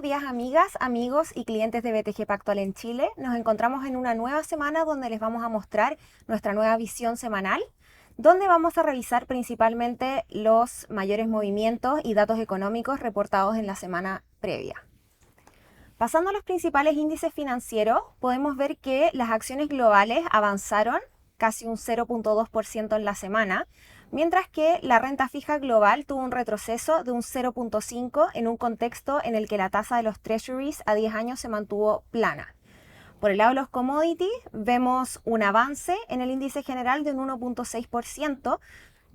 días amigas, amigos y clientes de BTG Pactual en Chile. Nos encontramos en una nueva semana donde les vamos a mostrar nuestra nueva visión semanal, donde vamos a revisar principalmente los mayores movimientos y datos económicos reportados en la semana previa. Pasando a los principales índices financieros, podemos ver que las acciones globales avanzaron casi un 0.2% en la semana, mientras que la renta fija global tuvo un retroceso de un 0.5% en un contexto en el que la tasa de los treasuries a 10 años se mantuvo plana. Por el lado de los commodities, vemos un avance en el índice general de un 1.6%,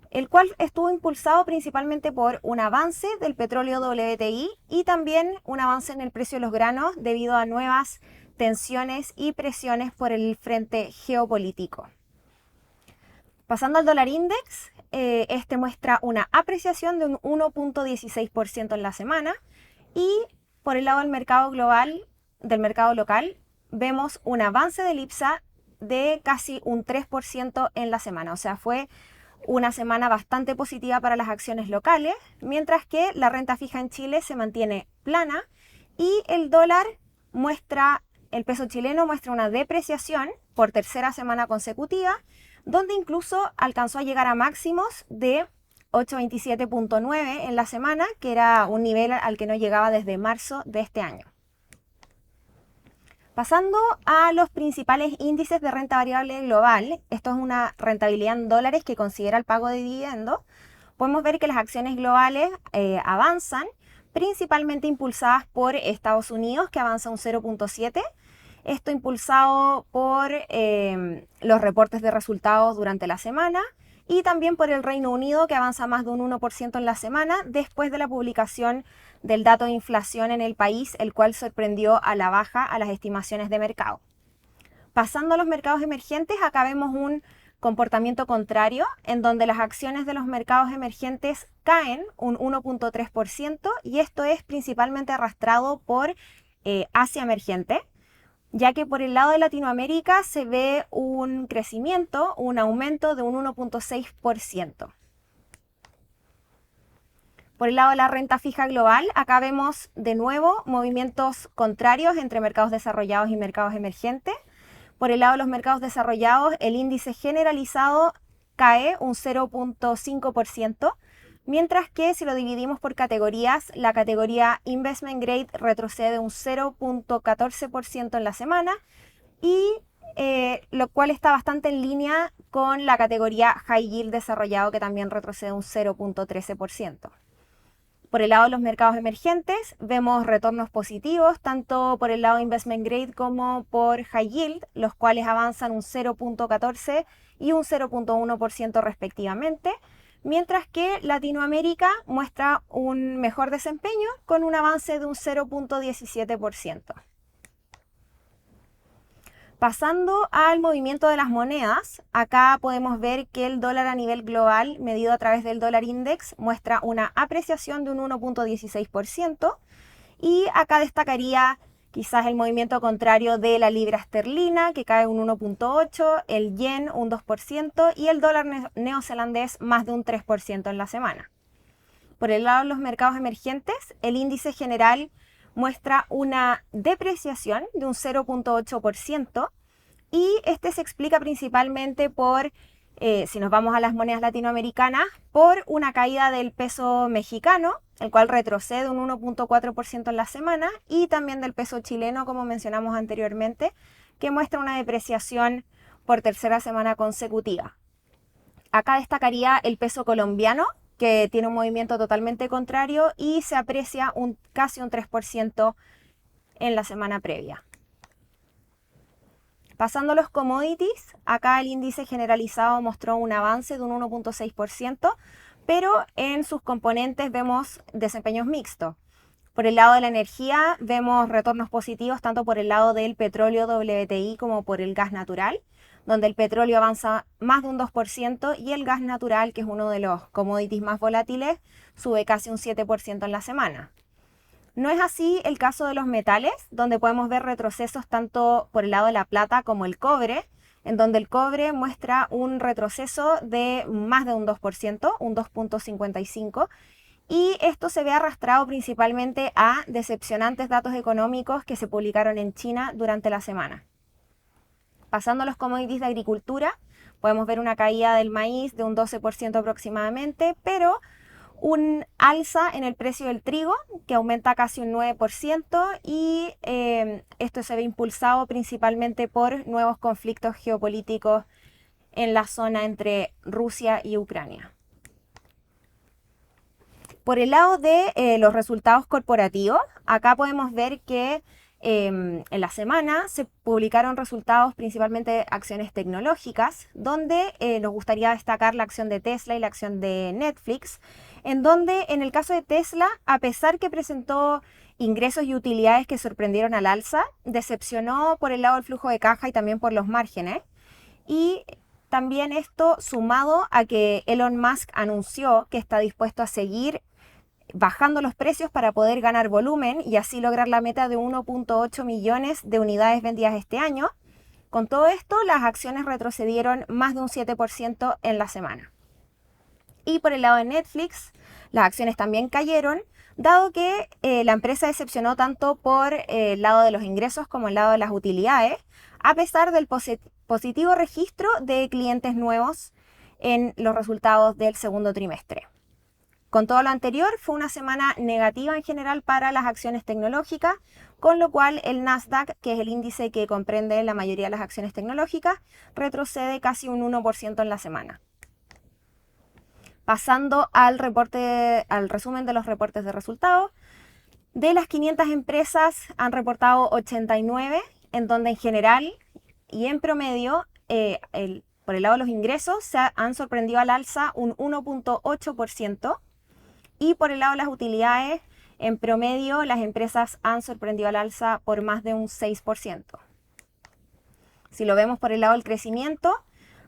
el cual estuvo impulsado principalmente por un avance del petróleo WTI y también un avance en el precio de los granos debido a nuevas tensiones y presiones por el frente geopolítico. Pasando al dólar index, este muestra una apreciación de un 1.16% en la semana y por el lado del mercado global, del mercado local, vemos un avance del IPSA de casi un 3% en la semana, o sea, fue una semana bastante positiva para las acciones locales, mientras que la renta fija en Chile se mantiene plana y el peso chileno muestra una depreciación por tercera semana consecutiva, donde incluso alcanzó a llegar a máximos de 827.9 en la semana, que era un nivel al que no llegaba desde marzo de este año. Pasando a los principales índices de renta variable global, esto es una rentabilidad en dólares que considera el pago de dividendos, podemos ver que las acciones globales avanzan, principalmente impulsadas por Estados Unidos, que avanza un 0.7%, esto impulsado por los reportes de resultados durante la semana, y también por el Reino Unido, que avanza más de un 1% en la semana, después de la publicación del dato de inflación en el país, el cual sorprendió a la baja a las estimaciones de mercado. Pasando a los mercados emergentes, acá vemos un comportamiento contrario, en donde las acciones de los mercados emergentes caen un 1.3%, y esto es principalmente arrastrado por Asia emergente, ya que por el lado de Latinoamérica se ve un crecimiento, un aumento de un 1.6%. Por el lado de la renta fija global, acá vemos de nuevo movimientos contrarios entre mercados desarrollados y mercados emergentes. Por el lado de los mercados desarrollados, el índice generalizado cae un 0.5%, mientras que si lo dividimos por categorías, la categoría Investment Grade retrocede un 0.14% en la semana, y lo cual está bastante en línea con la categoría High Yield desarrollado, que también retrocede un 0.13%. Por el lado de los mercados emergentes, vemos retornos positivos, tanto por el lado Investment Grade como por High Yield, los cuales avanzan un 0.14% y un 0.1% respectivamente, mientras que Latinoamérica muestra un mejor desempeño con un avance de un 0.17%. Pasando al movimiento de las monedas, acá podemos ver que el dólar a nivel global, medido a través del dólar index, muestra una apreciación de un 1.16%, y acá destacaría quizás el movimiento contrario de la libra esterlina, que cae un 1.8%, el yen un 2% y el dólar neozelandés más de un 3% en la semana. Por el lado de los mercados emergentes, el índice general muestra una depreciación de un 0.8%, y este se explica principalmente por, si nos vamos a las monedas latinoamericanas, por una caída del peso mexicano, el cual retrocede un 1.4% en la semana, y también del peso chileno, como mencionamos anteriormente, que muestra una depreciación por tercera semana consecutiva. Acá destacaría el peso colombiano, que tiene un movimiento totalmente contrario y se aprecia casi un 3% en la semana previa. Pasando a los commodities, acá el índice generalizado mostró un avance de un 1.6%, pero en sus componentes vemos desempeños mixtos. Por el lado de la energía vemos retornos positivos tanto por el lado del petróleo WTI como por el gas natural, donde el petróleo avanza más de un 2% y el gas natural, que es uno de los commodities más volátiles, sube casi un 7% en la semana. No es así el caso de los metales, donde podemos ver retrocesos tanto por el lado de la plata como el cobre, en donde el cobre muestra un retroceso de más de un 2%, un 2.55%, Y esto se ve arrastrado principalmente a decepcionantes datos económicos que se publicaron en China durante la semana. Pasando a los commodities de agricultura, podemos ver una caída del maíz de un 12% aproximadamente, pero un alza en el precio del trigo, que aumenta casi un 9%, y esto se ve impulsado principalmente por nuevos conflictos geopolíticos en la zona entre Rusia y Ucrania. Por el lado de los resultados corporativos, acá podemos ver que en la semana se publicaron resultados principalmente de acciones tecnológicas, donde nos gustaría destacar la acción de Tesla y la acción de Netflix, en donde en el caso de Tesla, a pesar que presentó ingresos y utilidades que sorprendieron al alza, decepcionó por el lado del flujo de caja y también por los márgenes. Y también esto sumado a que Elon Musk anunció que está dispuesto a seguir bajando los precios para poder ganar volumen y así lograr la meta de 1.8 millones de unidades vendidas este año. Con todo esto, las acciones retrocedieron más de un 7% en la semana. Y por el lado de Netflix, las acciones también cayeron, dado que la empresa decepcionó tanto por el lado de los ingresos como el lado de las utilidades, a pesar del positivo registro de clientes nuevos en los resultados del segundo trimestre. Con todo lo anterior, fue una semana negativa en general para las acciones tecnológicas, con lo cual el Nasdaq, que es el índice que comprende la mayoría de las acciones tecnológicas, retrocede casi un 1% en la semana. Pasando al resumen de los reportes de resultados, de las 500 empresas han reportado 89, en donde en general y en promedio, por el lado de los ingresos, se han sorprendido al alza un 1.8%. Y por el lado de las utilidades, en promedio, las empresas han sorprendido al alza por más de un 6%. Si lo vemos por el lado del crecimiento,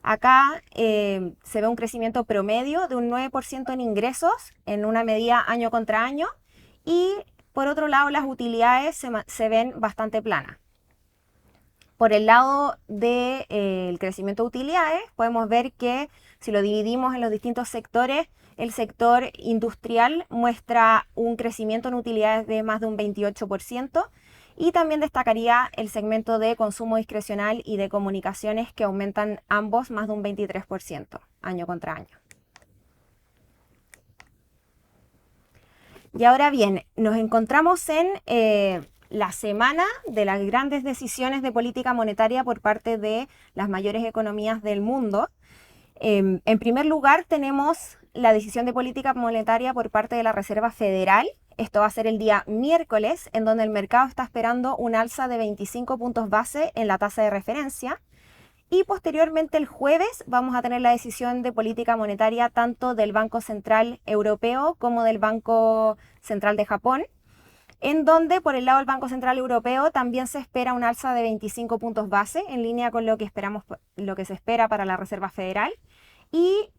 acá se ve un crecimiento promedio de un 9% en ingresos, en una medida año contra año. Y por otro lado, las utilidades se ven bastante planas. Por el lado del crecimiento de utilidades, podemos ver que si lo dividimos en los distintos sectores, el sector industrial muestra un crecimiento en utilidades de más de un 28%, y también destacaría el segmento de consumo discrecional y de comunicaciones, que aumentan ambos más de un 23% año contra año. Y ahora bien, nos encontramos en la semana de las grandes decisiones de política monetaria por parte de las mayores economías del mundo. En primer lugar, tenemos la decisión de política monetaria por parte de la Reserva Federal. Esto va a ser el día miércoles, en donde el mercado está esperando un alza de 25 puntos base en la tasa de referencia. Y posteriormente, el jueves, vamos a tener la decisión de política monetaria tanto del Banco Central Europeo como del Banco Central de Japón, en donde por el lado del Banco Central Europeo también se espera un alza de 25 puntos base, en línea con lo que se espera para la Reserva Federal. Y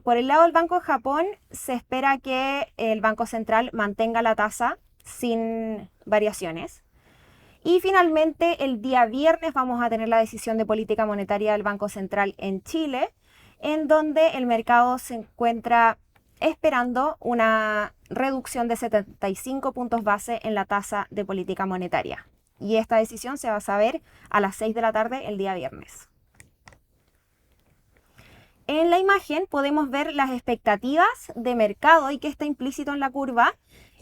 por el lado del Banco de Japón se espera que el Banco Central mantenga la tasa sin variaciones. Y finalmente, el día viernes vamos a tener la decisión de política monetaria del Banco Central en Chile, en donde el mercado se encuentra esperando una reducción de 75 puntos base en la tasa de política monetaria. Y esta decisión se va a saber a las 6 de la tarde el día viernes. En la imagen podemos ver las expectativas de mercado y qué está implícito en la curva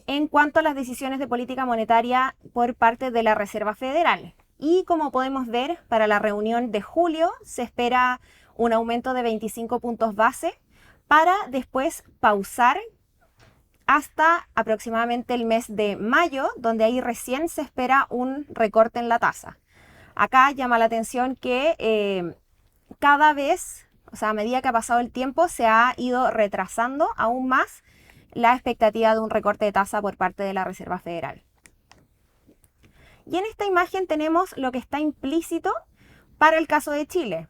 en cuanto a las decisiones de política monetaria por parte de la Reserva Federal. Y como podemos ver, para la reunión de julio se espera un aumento de 25 puntos base para después pausar hasta aproximadamente el mes de mayo, donde ahí recién se espera un recorte en la tasa. Acá llama la atención que cada vez, o sea, a medida que ha pasado el tiempo, se ha ido retrasando aún más la expectativa de un recorte de tasa por parte de la Reserva Federal. Y en esta imagen tenemos lo que está implícito para el caso de Chile.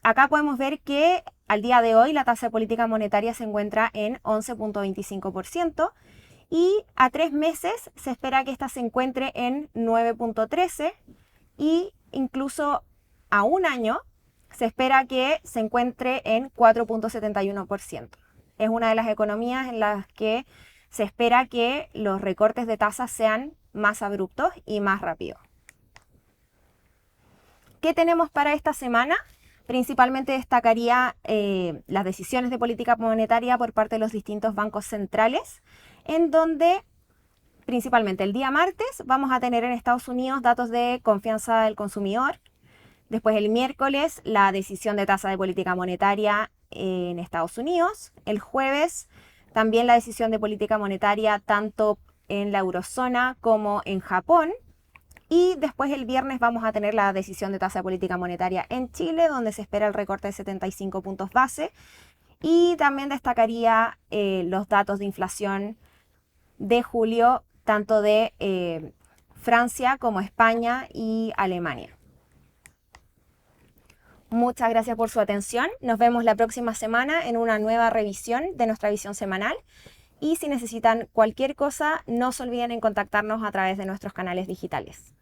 Acá podemos ver que al día de hoy la tasa de política monetaria se encuentra en 11.25% y a 3 meses se espera que esta se encuentre en 9.13% y incluso a un año se espera que se encuentre en 4.71%. Es una de las economías en las que se espera que los recortes de tasas sean más abruptos y más rápidos. ¿Qué tenemos para esta semana? Principalmente destacaría las decisiones de política monetaria por parte de los distintos bancos centrales, en donde principalmente el día martes vamos a tener en Estados Unidos datos de confianza del consumidor. Después el miércoles la decisión de tasa de política monetaria en Estados Unidos. El jueves también la decisión de política monetaria tanto en la eurozona como en Japón. Y después el viernes vamos a tener la decisión de tasa de política monetaria en Chile, donde se espera el recorte de 75 puntos base. Y también destacaría los datos de inflación de julio, tanto de Francia como España y Alemania. Muchas gracias por su atención. Nos vemos la próxima semana en una nueva revisión de nuestra visión semanal. Y si necesitan cualquier cosa, no se olviden en contactarnos a través de nuestros canales digitales.